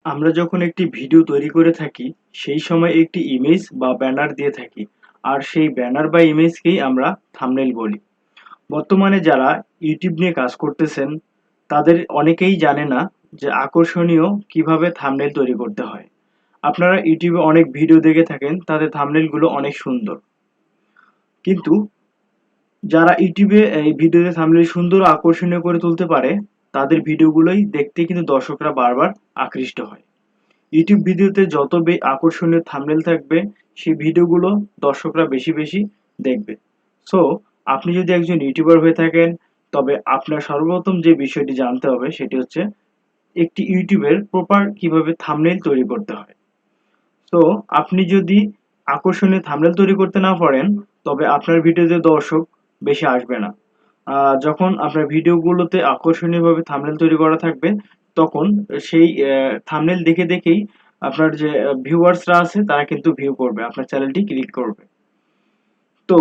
আমরা যখন একটি ভিডিও তৈরি করে থাকি, সেই সময় একটি ইমেজ বা ব্যানার দিয়ে থাকি। আর সেই ব্যানার বা ইমেজকেই আমরা থাম্বনেইল বলি। বর্তমানে যারা YouTube নিয়ে কাজ করতেছেন, তাদের অনেকেই জানে না যে আকর্ষণীয় কিভাবে থাম্বনেইল তৈরি করতে হয়। আপনারা YouTube এ অনেক ভিডিও দেখে থাকেন, তাদের থাম্বনেইল গুলো অনেক সুন্দর। কিন্তু যারা YouTube এ এই ভিডিওতে থাম্বনেইল সুন্দর ও আকর্ষণীয় করে তুলতে পারে, তাদের ভিডিওগুলোই দেখতে কিন্তু দর্শকরা বারবার আকৃষ্ট হয়। ইউটিউব ভিডিওতে যত আকর্ষণীয় থাম্বনেল থাকবে, সেই ভিডিওগুলো দর্শকরা বেশি বেশি দেখবে। সো আপনি যদি একজন ইউটিউবার হয়ে থাকেন, তবে আপনার সর্বপ্রথম যে বিষয়টি জানতে হবে সেটি হচ্ছে একটি ইউটিউবের প্রপার কিভাবে থাম্বনেল তৈরি করতে হয়। তো আপনি যদি আকর্ষণীয় থাম্বনেল তৈরি করতে না পারেন, তবে আপনার ভিডিওতে দর্শক বেশি আসবে না। যখন আপনার ভিডিওগুলোতে আকর্ষণীয়ভাবে থাম্বনেল তৈরি করা থাকবে, তখন সেই থাম্বনেল দেখে দেখেই আপনার যে ভিউয়ার্সরা আছে তারা কিন্তু ভিউ করবে, আপনার চ্যানেলটি ক্লিক করবে। তো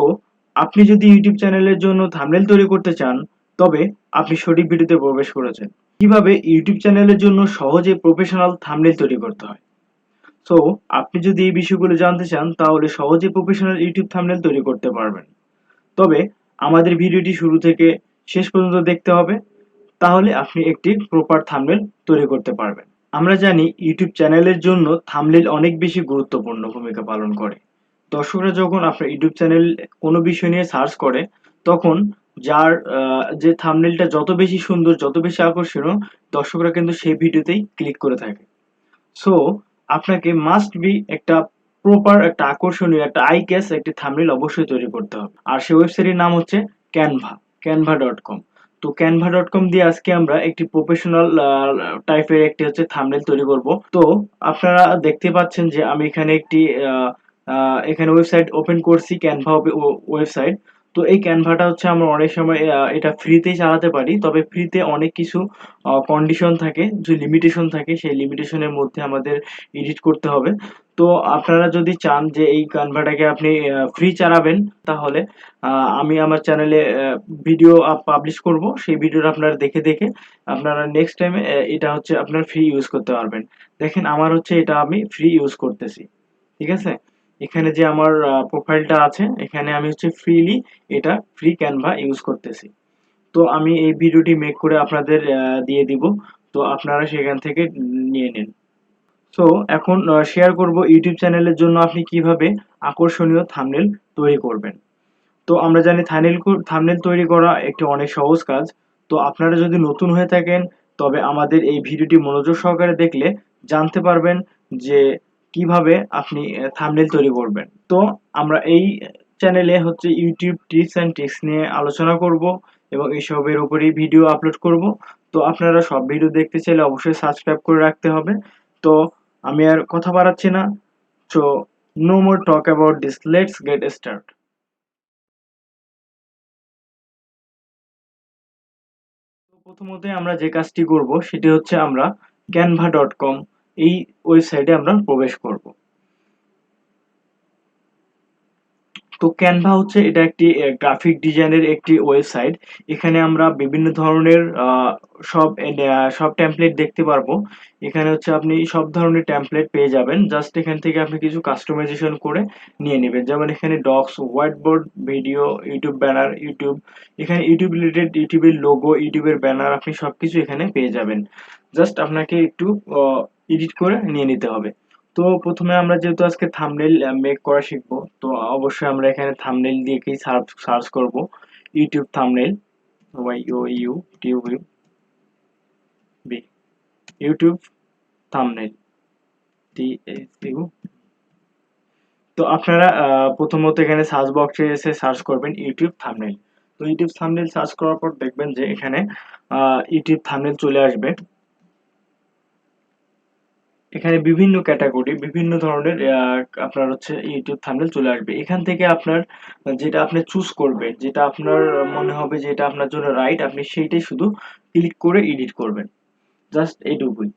আপনি যদি ইউটিউব চ্যানেলের জন্য থাম্বনেল তৈরি করতে চান, তবে আপনি সঠিক ভিডিওতে প্রবেশ করেছেন। কিভাবে ইউটিউব চ্যানেলের জন্য সহজে প্রফেশনাল থাম্বনেল তৈরি করতে হয়। সো আপনি যদি এই বিষয়গুলো জানতে চান, তাহলে সহজে প্রফেশনাল ইউটিউব থাম্বনেল তৈরি করতে পারবেন। তবে আমাদের ভিডিওটি শুরু থেকে শেষ পর্যন্ত দেখতে হবে, তাহলে আপনি একটি প্রপার থাম্বনেল তৈরি করতে পারবেন। আমরা জানি ইউটিউব চ্যানেলের জন্য থাম্বনেল অনেক বেশি গুরুত্বপূর্ণ ভূমিকা পালন করে। দর্শকরা যখন আপনার ইউটিউব চ্যানেল কোনো বিষয় নিয়ে সার্চ করে, তখন যার যে থাম্বনেলটা যত বেশি সুন্দর, যত বেশি আকর্ষণীয়, দর্শকরা কিন্তু সেই ভিডিওতেই ক্লিক করে থাকে। সো আপনাকে মাস্ট বি একটা প্রপার একটা আকর্ষণীয় একটা আই ক্যাচ একটি থাম্বনেল অবশ্যই তৈরি করতে হবে। আর সেই ওয়েবসাইটের নাম হচ্ছে ক্যানভা, canva.com। তো canva.com দিয়ে আজকে আমরা একটি প্রফেশনাল টাইপের একটি হচ্ছে থাম্বনেল তৈরি করব। তো আপনারা দেখতে পাচ্ছেন যে আমি এখানে একটি এখানে ওয়েবসাইট ওপেন করছি, ক্যানভা ওয়েবসাইট। তো এই ক্যানভাটা হচ্ছে আমরা অনেক সময় এটা ফ্রিতেই চালাতে পারি। তবে ফ্রিতে অনেক কিছু কন্ডিশন থাকে, যে লিমিটেশন থাকে, সেই লিমিটেশনের মধ্যে আমাদের এডিট করতে হবে। তো আপনারা যদি চান যে এই ক্যানভাটাকে আপনি ফ্রি চালাবেন, তাহলে আমি আমার চ্যানেলে ভিডিও পাবলিশ করব। সেই ভিডিওটা আপনারা দেখে দেখে আপনারা নেক্সট টাইমে এটা হচ্ছে আপনারা ফ্রি ইউজ করতে পারবেন। দেখেন আমার হচ্ছে এটা আমি ফ্রি ইউজ করতেছি। ঠিক আছে? এখানে যে আমার প্রোফাইলটা আছে, এখানে আমি হচ্ছে ফ্রিলি এটা ফ্রি ক্যানভা ইউজ করতেছি। তো আমি এই ভিডিওটি মেক করে আপনাদের দিয়ে দিব। তো আপনারা সেখান থেকে নিয়ে নিন। সো এখন শেয়ার করব ইউটিউব চ্যানেলের জন্য আপনি কিভাবে আকর্ষণীয় থাম্বনেল তৈরি করবেন। তো আমরা জানি থাম্বনেল তৈরি করা একটি অনেক সহজ কাজ। তো আপনারা যদি নতুন হয়ে থাকেন, তবে আমাদের এই ভিডিওটি মনোযোগ সহকারে দেখলে জানতে পারবেন যে কিভাবে আপনি থাম্বনেল তৈরি করবেন। তো আমরা এই চ্যানেলে হচ্ছে ইউটিউব টিপস অ্যান্ড ট্রিক্স নিয়ে আলোচনা করব এবং এসবের উপরেই ভিডিও আপলোড করব। তো আপনারা সব ভিডিও দেখতে চাইলে অবশ্যই সাবস্ক্রাইব করে রাখতে হবে। তো আমি আর কথা বাড়াচ্ছি না। So no more talk about this, let's get start. তো প্রথমত আমরা যে কাজটি করব সেটি হচ্ছে আমরা canva.com এই ওয়েবসাইটে আমরা প্রবেশ করব। তো ক্যানভা হচ্ছে এটা একটি গ্রাফিক ডিজাইনের একটি ওয়েবসাইট। এখানে আমরা বিভিন্ন ধরনের সব টেমপ্লেট দেখতে পারবো। এখানে হচ্ছে আপনি সব ধরনের টেমপ্লেট পেয়ে যাবেন। জাস্ট এখান থেকে আপনি কিছু কাস্টমাইজেশন করে নিয়ে নিবেন। যেমন এখানে docs, white board, video, YouTube banner, YouTube, এখানে ইউটিউব রিলেটেড ইউটিউবের লোগো, ইউটিউবের ব্যানার আপনি সবকিছু এখানে পেয়ে যাবেন। জাস্ট আপনাকে একটু এডিট করে নিয়ে নিতে হবে। তো প্রথমে আমরা যেহেতু আজকে থাম্বনেইল মেক করা শিখবো, তো অবশ্যই আমরা এখানে থাম্বনেইল দিয়েই সার্চ করব। YouTube thumbnail, Y O U tube B, YouTube thumbnail, T H U. তো আপনারা প্রথমত এখানে সার্চ বক্সে এসে সার্চ করবেন ইউটিউব থাম্বনেইল। তো ইউটিউব থাম্বনেইল সার্চ করার পর দেখবেন যে এখানে ইউটিউব থাম্বনেইল চলে আসবে। এখানে বিভিন্ন ক্যাটাগরি, বিভিন্ন ধরনের আপনার হচ্ছে ইউটিউব থাম্বনেল চলে আসবে। এখান থেকে আপনার যেটা আপনি চুজ করবেন, যেটা আপনার মনে হবে যে এটা আপনার জন্য রাইট, আপনি সেইটাই শুধু ক্লিক করে এডিট করবেন। জাস্ট এইটুকুই।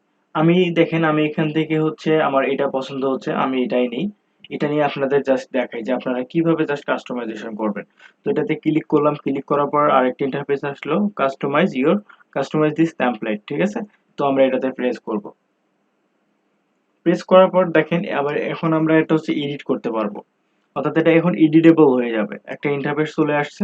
দেখেন আমি এখান থেকে হচ্ছে আমার এটা পছন্দ হচ্ছে, আমি এটাই নেই। এটা নিয়ে আপনাদের জাস্ট দেখাই যে আপনারা কিভাবে জাস্ট কাস্টমাইজেশন করবেন। তো এটাতে ক্লিক করলাম, ক্লিক করার পর আরেকটা ইন্টারফেস আসলো, কাস্টমাইজ দিস টেমপ্লেট। ঠিক আছে? তো আমরা এটাতে প্রেস করব। প্রেস করার পর দেখেন আবার এখন আমরা এটা হচ্ছে এডিট করতে পারবো, অর্থাৎ এটা এখন এডিটেবল হয়ে যাবে, একটা ইন্টারফেস চলে আসছে।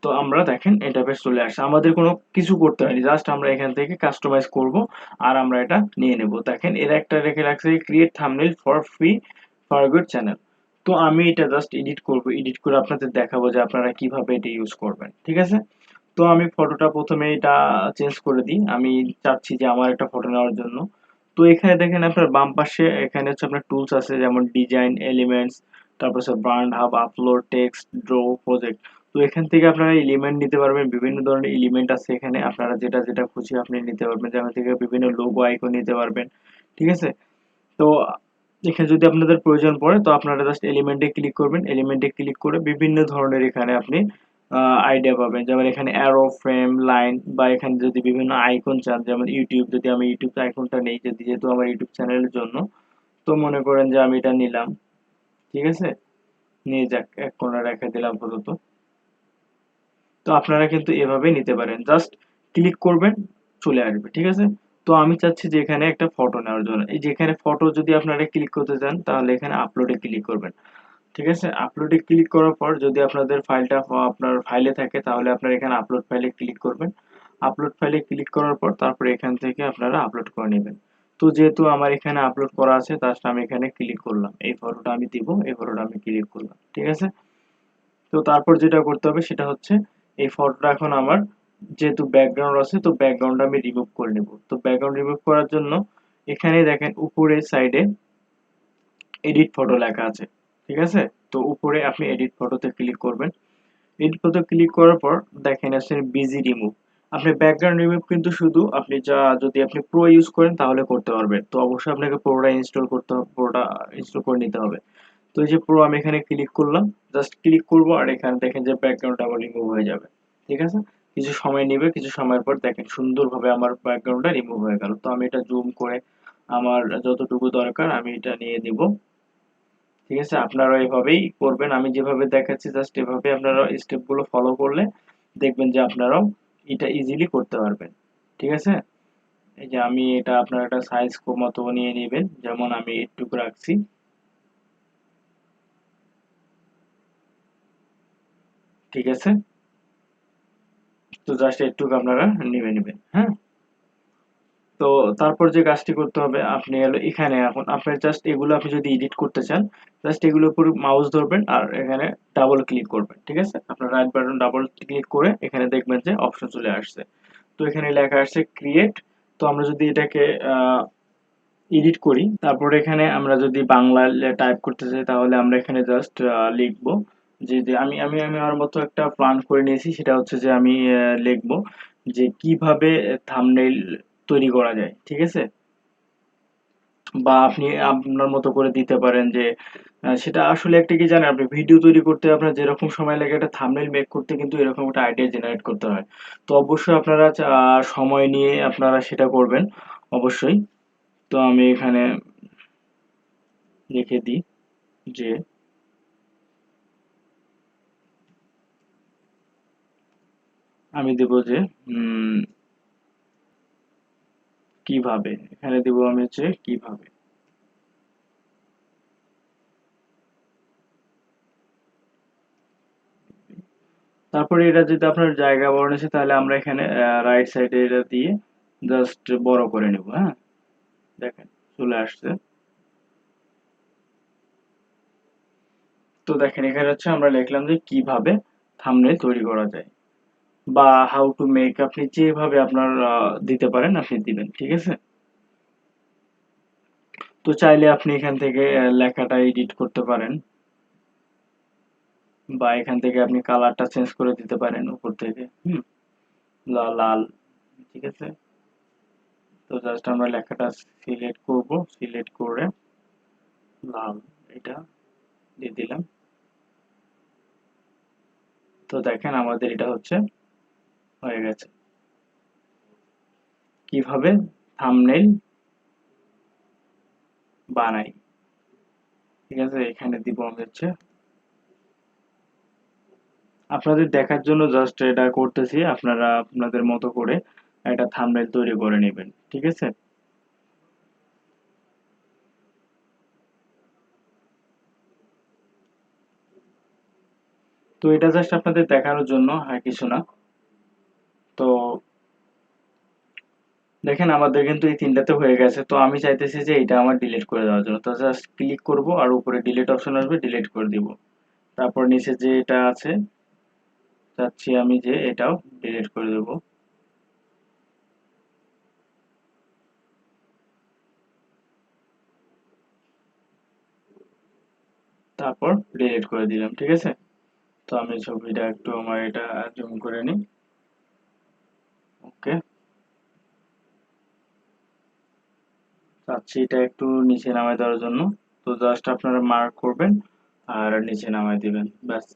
তো আমরা দেখেন ইন্টারফেস চলে আসছে, আমাদের কোনো কিছু করতে হয়নি, জাস্ট আমরা এখান থেকে কাস্টমাইজ করব আর আমরা এটা নিয়ে নেব। দেখেন এরা একটা রেখে রাখছে create thumbnail for free for good channel. তো আমি এটা জাস্ট এডিট করব, এডিট করে আপনাদের দেখাবো যে আপনারা কিভাবে এটা ইউজ করবেন, ঠিক আছে। তো আমি ফটোটা প্রথমে এটা চেঞ্জ করে দিই, আমি চাচ্ছি যে আমার একটা ফটো নেওয়ার জন্য। তো এখানে দেখেন আপনার বাম পাশে এখানে হচ্ছে আপনার টুলস আছে, যেমন ডিজাইন এলিমেন্টস, তারপর হচ্ছে brand hub, upload text, draw, project. তো এখান থেকে আপনারা এলিমেন্ট নিতে পারবেন, বিভিন্ন ধরনের এলিমেন্ট আছে এখানে, আপনারা যেটা যেটা খুশি আপনি নিতে পারবেন, যেমন থেকে বিভিন্ন লোগো আইকন নিতে পারবেন, ঠিক আছে। তো এখানে যদি আপনাদের প্রয়োজন পড়ে তো আপনারা জাস্ট এলিমেন্টে ক্লিক করবেন, এলিমেন্টে ক্লিক করে বিভিন্ন ধরনের এখানে আপনি আইডিয়া পাবেন, যেমন এখানে অ্যারো, ফ্রেম, লাইন, বা এখানে যদি বিভিন্ন আইকন চান, যেমন ইউটিউব, যদি আমি ইউটিউব আইকনটা নেই, যদি যেহেতু আমার ইউটিউব চ্যানেলের জন্য, তো মনে করেন যে আমি এটা নিলাম, ঠিক আছে, নিয়ে যাক এক কোণা রেখে দিলাম আপাতত। তো আপনারা কিন্তু এভাবে নিতে পারেন, জাস্ট ক্লিক করবেন চলে আসবে, ঠিক আছে। তো আমি চাচ্ছি যে এখানে একটা ফটো নেওয়ার জন্য, এই যে এখানে ফটো যদি আপনারা ক্লিক করতে চান তাহলে এখানে আপলোডে ক্লিক করবেন, ঠিক আছে। আপলোডে ক্লিক করার পর যদি আপনাদের ফাইলটা আপনার ফাইলে থাকে তাহলে আপনারা এখানে আপলোড ফাইলে ক্লিক করবেন। আপলোড ফাইলে ক্লিক করার পর তারপরে এখান থেকে আপনারা আপলোড করে নেবেন। তো যেহেতু আমার এখানে আপলোড করা আছে, জাস্ট আমি এখানে ক্লিক করলাম, এই ফটোটা আমি দিব, এই ফটোটা আমি ক্লিক করলাম, ঠিক আছে। তো তারপর যেটা করতে হবে সেটা হচ্ছে এই ফটোটা এখন আমার, যেহেতু ব্যাকগ্রাউন্ড আছে তো ব্যাকগ্রাউন্ড আমি রিমুভ করে নেব। তো ব্যাকগ্রাউন্ড রিমুভ করার জন্য এখানে দেখেন উপরে সাইডে এডিট ফটো লেখা আছে, ঠিক আছে। তো উপরে আপনি এডিট ফটোতে ক্লিক করবেন, এডিট ফটো ক্লিক করার পর দেখেন আছে বিজি রিমুভ। আপনি ব্যাকগ্রাউন্ড রিমুভ কিন্তু শুধু আপনি যা যদি আপনি প্রো ইউজ করেন তাহলে করতে পারবেন, তো অবশ্যই আপনাকে প্রোটা ইনস্টল করতে হবে, প্রোটা ইনস্টল করে নিতে হবে। তো এই যে প্রো আমি এখানে ক্লিক করলাম, জাস্ট ক্লিক করব আর এখানে দেখেন যে ব্যাকগ্রাউন্ডটা আবার রিমুভ হয়ে যাবে, ঠিক আছে। কিছু সময় নেবে, কিছু সময়ের পর দেখেন সুন্দরভাবে আমার ব্যাকগ্রাউন্ডটা রিমুভ হয়ে গেল। তো আমি এটা জুম করে আমার যতটুকু দরকার আমি এটা নিয়ে নিব, ঠিক আছে। আপনারা এভাবেই করবেন, আমি যেভাবে দেখাচ্ছি জাস্ট এভাবে আপনারা স্টেপগুলো ফলো করলে দেখবেন যে আপনারাও এটা ইজিলি করতে পারবেন, ঠিক আছে। এই যে আমি এটা আপনার একটা সাইজ মতো নিয়ে নেবেন, যেমন আমি এইটুকু রাখছি, ঠিক আছে। তো জাস্ট এইটুকু আপনারা নিয়ে নেবেন, হ্যাঁ। তো তারপর যে কাজটি করতে হবে, আপনি হলো এখানে এখন আপনার জাস্ট এগুলো আপনি যদি এডিট করতে চান, জাস্ট এগুলোর উপর মাউস ধরবেন আর এখানে ডাবল ক্লিক করবেন, ঠিক আছে। আপনার রাইট বাটন ডাবল ক্লিক করে এখানে দেখবেন যে অপশন চলে আসছে। তো এখানে লেখা আসছে ক্রিয়েট। তো আমরা যদি এটাকে এডিট করি, তারপর এখানে আমরা যদি বাংলা টাইপ করতে চাই তাহলে আমরা এখানে জাস্ট লিখবো যে আমি আমার মতো একটা প্ল্যান করে নিয়েছি, সেটা হচ্ছে যে আমি লিখবো যে কিভাবে থাম্বনেইল তৈরি করা যায়, ঠিক আছে। বা আপনি আপনার মতো করে দিতে পারেন যে সেটা আসলে একটা কি জানেন, আপনি ভিডিও তৈরি করতে আপনার যেরকম সময় লাগে একটা থাম্বনেইল মেক করতে কিন্তু এরকম একটা আইডিয়া জেনারেট করতে হয়। তো অবশ্যই আপনারা সময় নিয়ে আপনারা সেটা করবেন অবশ্যই। তো আমি এখানে লিখে দিই যে আমি দেব যে কিভাবে, এখানে দেব আমি হচ্ছে কিভাবে। তারপরে এটা যদি আপনার জায়গা বড় নিচ্ছে তাহলে আমরা এখানে রাইট সাইডে এটা দিয়ে জাস্ট বড় করে নেব, হ্যাঁ। দেখেন চলে আসছে। তো দেখেন এখানে হচ্ছে আমরা লিখলাম যে কিভাবে থাম্বনেল তৈরি করা যায়, বা হাউ টু মেক, আপনি যেভাবে আপনার দিতে পারেন আপনি দিবেন, ঠিক আছে। তো চাইলে আপনি এখান থেকে লেখাটা এডিট করতে পারেন, বা এখান থেকে আপনি কালারটা চেঞ্জ করে দিতে পারেন উপর থেকে, লাল, ঠিক আছে। তো জাস্ট আমরা লেখাটা সিলেক্ট করব, সিলেক্ট করে লাল এটা দিয়ে দিলাম। তো দেখেন আমাদের এটা হচ্ছে হয়ে গেছে, কিভাবে থাম্বনেইল বানাই, ঠিক আছে। এখানে দিব আমি হচ্ছে আপনাদের দেখার জন্য জাস্ট এটা করতেছি, আপনারা আপনাদের মতো করে একটা থাম্বনেইল তৈরি করে নেবেন, ঠিক আছে। তো এটা জাস্ট আপনাদের দেখানোর জন্য, আর কিছু না। তো দেখেন আমাদের কিন্তু এই তিনটাতে হয়ে গেছে। তো আমি চাইতেছি যে এটা আমার ডিলিট করে দেওয়ার জন্য, তো জাস্ট ক্লিক করব আর উপরে ডিলিট অপশন আসবে, ডিলিট করে দিব। তারপর নিচে যে এটা আছে, চাচ্ছি আমি যে এটাও ডিলিট করে দেব। তারপর ডিলিট করে দিলাম, ঠিক আছে। তো আমি ছবিটা একটু আমার এটা জুম করে নিই। ওকে, চাচ্ছি এটা একটু নিচে নামায় দেওয়ার জন্য। তো জাস্ট আপনারা মার্ক করবেন আর নিচে নামায় দিবেন, ব্যাস।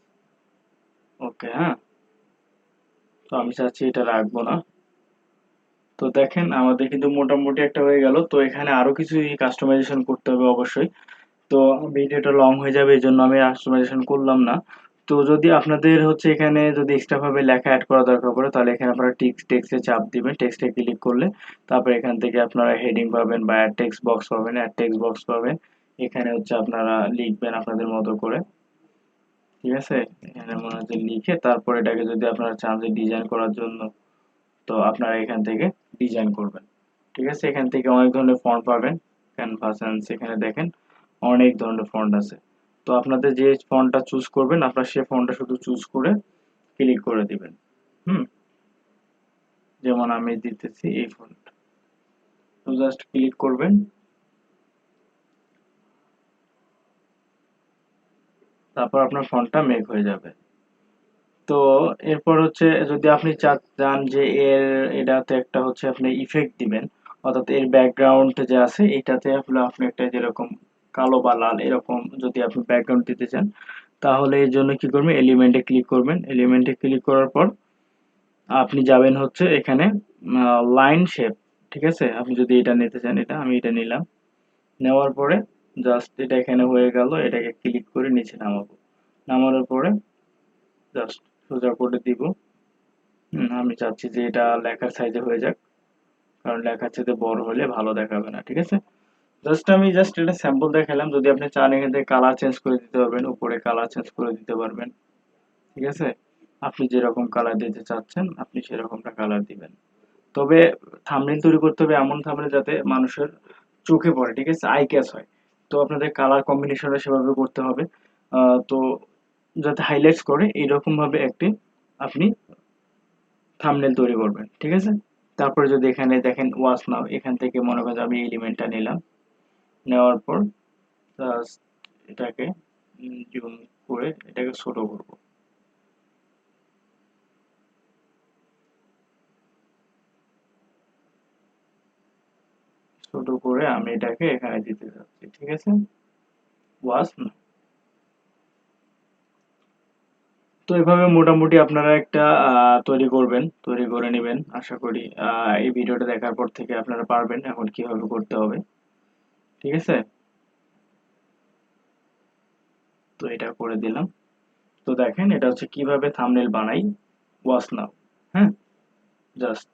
ওকে, হ্যাঁ। তো আমি চাচ্ছি এটা রাখবো না। তো দেখেন আমাদের কিন্তু মোটামুটি একটা হয়ে গেল। তো এখানে আরো কিছু কাস্টমাইজেশন করতে হবে অবশ্যই। তো ভিডিওটা লং হয়ে যাবে, এই জন্য আমি কাস্টমাইজেশন করলাম না। তো যদি আপনাদের হচ্ছে এখানে যদি এক্সট্রা ভাবে লেখা অ্যাড করা দরকার পড়ে, তাহলে এখানে আপনারা টেক্সটে চাপ দিবেন, টেক্সটে ক্লিক করলে তারপর এখান থেকে আপনারা হেডিং পাবেন বা অ্যাড টেক্সট বক্স পাবেন, অ্যাড টেক্সট বক্স পাবেন। এখানে হচ্ছে আপনারা লিখবেন আপনাদের মতো করে, ঠিক আছে। এখানে মনে হচ্ছে লিখে তারপর এটাকে যদি আপনারা চান যে ডিজাইন করার জন্য, তো আপনারা এখান থেকে ডিজাইন করবেন, ঠিক আছে। এখান থেকে অনেক ধরনের ফন্ট পাবেন, ক্যানভাস এখানে দেখেন অনেক ধরনের ফন্ট আছে। তো আপনাদের যে ফন্টটা চুজ করবেন, আপনারা সেই ফন্টটা শুধু চুজ করে ক্লিক করে দিবেন। হুম, যেমন আমি দিতেছি এই ফন্ট, তো জাস্ট ক্লিক করবেন, তারপর আপনার ফন্টটা মেক হয়ে যাবে। তো এরপর হচ্ছে যদি আপনি চান যে এটাতে একটা হচ্ছে আপনি ইফেক্ট দিবেন, অর্থাৎ এর ব্যাকগ্রাউন্ড যে আছে এটাতে আপনি একটা যেরকম কালো বা লাল এরকম যদি আপনি ব্যাকগ্রাউন্ড দিতে চান, তাহলে এর জন্য কি করবেন, এলিমেন্টে ক্লিক করবেন। এলিমেন্টে ক্লিক করার পর আপনি যাবেন হচ্ছে এখানে লাইন শেপ, ঠিক আছে। আপনি যদি এটা নিতে চান, এটা আমি এটা নিলাম। নেওয়ার পরে জাস্ট এটা এখানে হয়ে গেল, এটাকে ক্লিক করে নিচে নামাবো। নামানোর পরে জাস্ট সোজা করে দিব। আমি চাচ্ছি যে এটা লেখার সাইজে হয়ে যাক, কারণ লেখার চাইতে বড় হলে ভালো দেখাবে না, ঠিক আছে। জাস্ট এটা স্যাম্পল দেখালাম। যদি আপনি চান এখান থেকে কালার চেঞ্জ করে দিতে পারবেন, উপরে কালার চেঞ্জ করে দিতে পারবেন, ঠিক আছে। আপনি যেরকম কালার দিতে চাচ্ছেন আপনি সেরকমটা কালার দিবেন। তবে থাম্বনেইল তৈরি করতে হবে এমন থাম্বনেইল যাতে মানুষের চোখে পড়ে, ঠিক আছে, আই ক্যাচ হয়। তো আপনাদের কালার কম্বিনেশনটা সেভাবে করতে হবে। তো যাতে হাইলাইটস করে এইরকম ভাবে একটি আপনি থাম্বনেইল তৈরি করবেন, ঠিক আছে। তারপরে যদি এখানে দেখেন ওয়াচ নাও, এখান থেকে মনে করেন আমি এলিমেন্টটা নিলাম। নেওয়ার পর জাস্ট এটাকে জুম করে এটাকে ছোট করব। ছোট করে আমি এটাকে এখানে দিতে যাচ্ছি, ঠিক আছে। ওয়াচ নাও। তো এভাবে মোটামুটি আপনারা একটা তৈরি করবেন, তৈরি করে নেবেন। আশা করি এই ভিডিওটা দেখার পর থেকে আপনারা পারবেন এখন কিভাবে করতে হবে, ঠিক আছে। তো এটা করে দিলাম। তো দেখেন এটা হচ্ছে কিভাবে থাম্বনেল বানাই, ওয়াচ নাও। হ্যাঁ, জাস্ট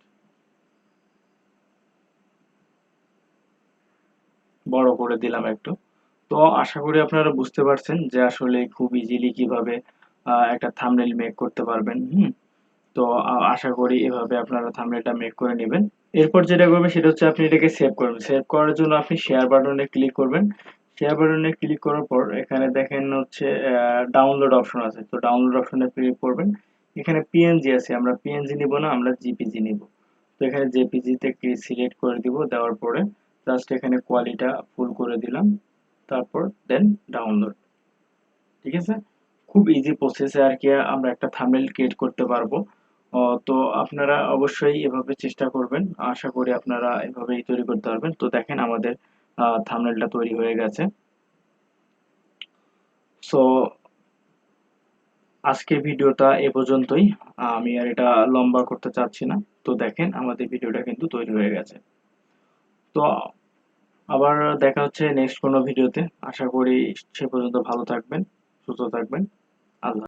বড় করে দিলাম একটু। তো আশা করি আপনারা বুঝতে পারছেন যে আসলে খুব ইজিলি কিভাবে একটা থাম্বনেল মেক করতে পারবেন। তো আশা করি এভাবে আপনারা থাম্বনেলটা মেক করে নেবেন। এরপর যেটা করবেন সেটা হচ্ছে আপনি এটাকে সেভ করবেন। সেভ করার জন্য আপনি শেয়ার বাটনে ক্লিক করবেন। শেয়ার বাটনে ক্লিক করার পর এখানে দেখেন হচ্ছে ডাউনলোড অপশন আছে। তো ডাউনলোড অপশনে ক্লিক করবেন। এখানে পিএনজি আছে, আমরা পিএনজি নিব না, আমরা জিপিজি নিব। তো এখানে জেপিজি তে সিলেক্ট করে দিব। দেওয়ার পরে জাস্ট এখানে কোয়ালিটিটা ফুল করে দিলাম। তারপর দেন ডাউনলোড, ঠিক আছে। খুব ইজি প্রসেসে আর কি আমরা একটা থাম্বনেল ক্রিয়েট করতে পারবো। তো আপনারা অবশ্যই এভাবে চেষ্টা করবেন। আশা করি আপনারা এভাবেই তৈরি করতে পারবেন। তো দেখেন আমাদের থাম্বনেলটা তৈরি হয়ে গেছে। সো আজকের ভিডিওটা এ পর্যন্তই। আমি আর এটা লম্বা করতে চাচ্ছি না। তো দেখেন আমাদের ভিডিওটা কিন্তু তৈরি হয়ে গেছে। তো আবার দেখা হচ্ছে নেক্সট কোনো ভিডিওতে। আশা করি সে পর্যন্ত ভালো থাকবেন, সুস্থ থাকবেন। আল্লাহ